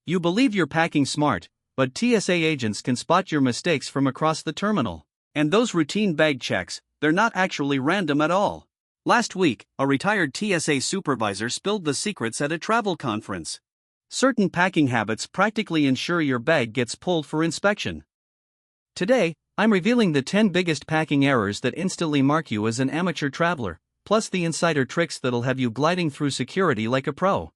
You believe you're packing smart, but TSA agents can spot your mistakes from across the terminal. And those routine bag checks, they're not actually random at all. Last week, a retired TSA supervisor spilled the secrets at a travel conference. Certain packing habits practically ensure your bag gets pulled for inspection. Today, I'm revealing the 10 biggest packing errors that instantly mark you as an amateur traveler, plus the insider tricks that'll have you gliding through security like a pro.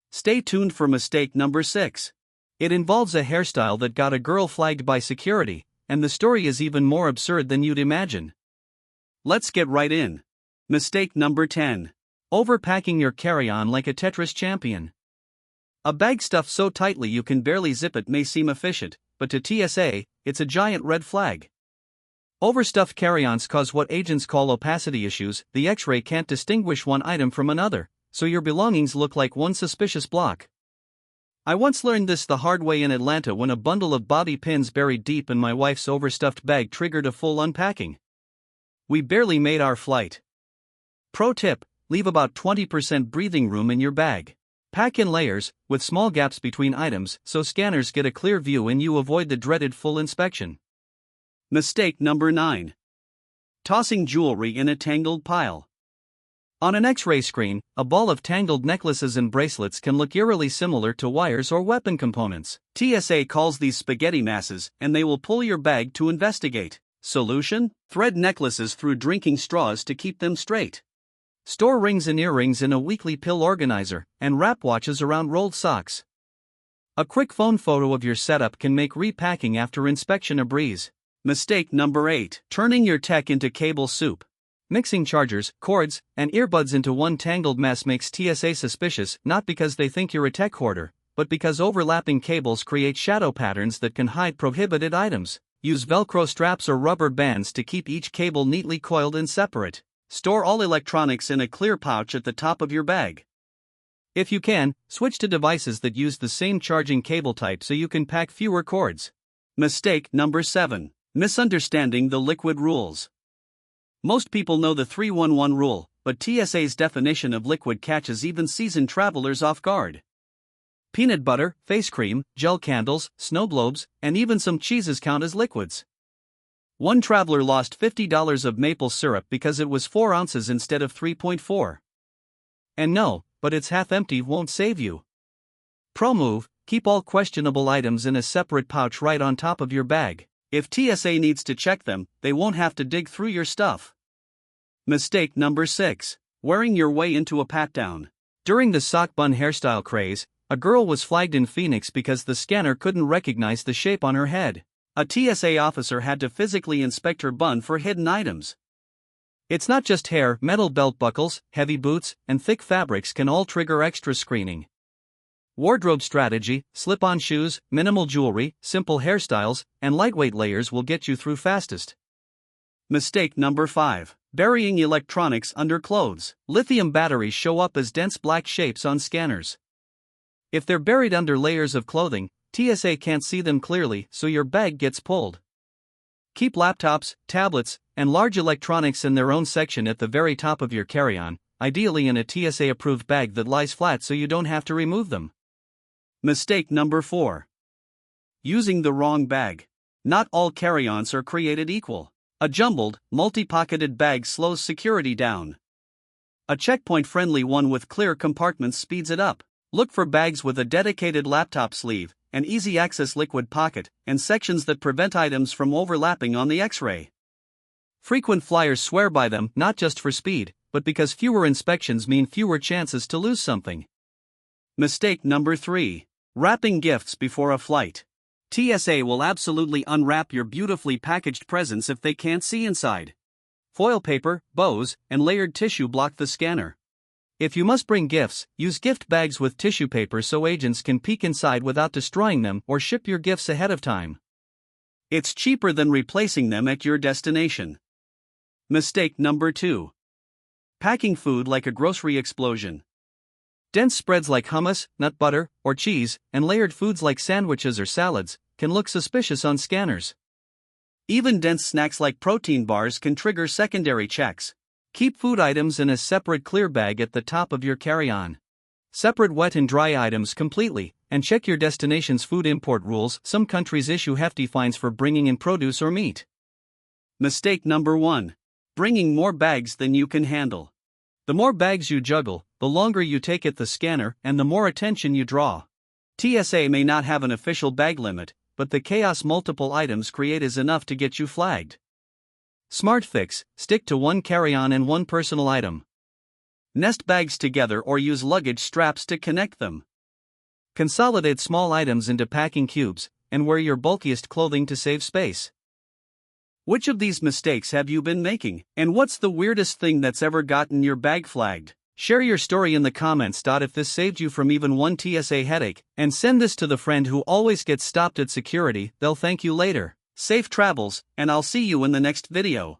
Stay tuned for mistake number 6. It involves a hairstyle that got a girl flagged by security, and the story is even more absurd than you'd imagine. Let's get right in. Mistake number 10. Overpacking your carry-on like a Tetris champion. A bag stuffed so tightly you can barely zip it may seem efficient, but to TSA, it's a giant red flag. Overstuffed carry-ons cause what agents call opacity issues. The X-ray can't distinguish one item from another, so your belongings look like one suspicious block. I once learned this the hard way in Atlanta when a bundle of bobby pins buried deep in my wife's overstuffed bag triggered a full unpacking. We barely made our flight. Pro tip: leave about 20% breathing room in your bag. Pack in layers, with small gaps between items, so scanners get a clear view and you avoid the dreaded full inspection. Mistake number 9. Tossing jewelry in a tangled pile. On an X-ray screen, a ball of tangled necklaces and bracelets can look eerily similar to wires or weapon components. TSA calls these spaghetti masses, and they will pull your bag to investigate. Solution: thread necklaces through drinking straws to keep them straight. Store rings and earrings in a weekly pill organizer, and wrap watches around rolled socks. A quick phone photo of your setup can make repacking after inspection a breeze. Mistake number 8. Turning your tech into cable soup. Mixing chargers, cords, and earbuds into one tangled mess makes TSA suspicious, not because they think you're a tech hoarder, but because overlapping cables create shadow patterns that can hide prohibited items. Use Velcro straps or rubber bands to keep each cable neatly coiled and separate. Store all electronics in a clear pouch at the top of your bag. If you can, switch to devices that use the same charging cable type so you can pack fewer cords. Mistake number 7. Misunderstanding the liquid rules. Most people know the 3-1-1 rule, but TSA's definition of liquid catches even seasoned travelers off guard. Peanut butter, face cream, gel candles, snow globes, and even some cheeses count as liquids. One traveler lost $50 of maple syrup because it was 4 ounces instead of 3.4. And no, but it's half empty won't save you. Pro move: keep all questionable items in a separate pouch right on top of your bag. If TSA needs to check them, they won't have to dig through your stuff. Mistake number 6. Wearing your way into a pat-down. During the sock bun hairstyle craze, a girl was flagged in Phoenix because the scanner couldn't recognize the shape on her head. A TSA officer had to physically inspect her bun for hidden items. It's not just hair. Metal belt buckles, heavy boots, and thick fabrics can all trigger extra screening. Wardrobe strategy: slip-on shoes, minimal jewelry, simple hairstyles, and lightweight layers will get you through fastest. Mistake number 5. Burying electronics under clothes. Lithium batteries show up as dense black shapes on scanners. If they're buried under layers of clothing, TSA can't see them clearly, so your bag gets pulled. Keep laptops, tablets, and large electronics in their own section at the very top of your carry-on, ideally in a TSA-approved bag that lies flat so you don't have to remove them. Mistake number 4. Using the wrong bag. Not all carry-ons are created equal. A jumbled, multi-pocketed bag slows security down. A checkpoint-friendly one with clear compartments speeds it up. Look for bags with a dedicated laptop sleeve, an easy-access liquid pocket, and sections that prevent items from overlapping on the X-ray. Frequent flyers swear by them, not just for speed, but because fewer inspections mean fewer chances to lose something. Mistake number 3. Wrapping gifts before a flight. TSA will absolutely unwrap your beautifully packaged presents if they can't see inside. Foil paper, bows, and layered tissue block the scanner. If you must bring gifts, use gift bags with tissue paper so agents can peek inside without destroying them, or ship your gifts ahead of time. It's cheaper than replacing them at your destination. Mistake number 2. Packing food like a grocery explosion. Dense spreads like hummus, nut butter, or cheese, and layered foods like sandwiches or salads, can look suspicious on scanners. Even dense snacks like protein bars can trigger secondary checks. Keep food items in a separate clear bag at the top of your carry-on. Separate wet and dry items completely, and check your destination's food import rules. Some countries issue hefty fines for bringing in produce or meat. Mistake number 1. Bringing more bags than you can handle. The more bags you juggle, the longer you take at the scanner and the more attention you draw. TSA may not have an official bag limit, but the chaos multiple items create is enough to get you flagged. Smart fix: stick to one carry-on and one personal item. Nest bags together or use luggage straps to connect them. Consolidate small items into packing cubes, and wear your bulkiest clothing to save space. Which of these mistakes have you been making, and what's the weirdest thing that's ever gotten your bag flagged? Share your story in the comments. If this saved you from even one TSA headache, and send this to the friend who always gets stopped at security, they'll thank you later. Safe travels, and I'll see you in the next video.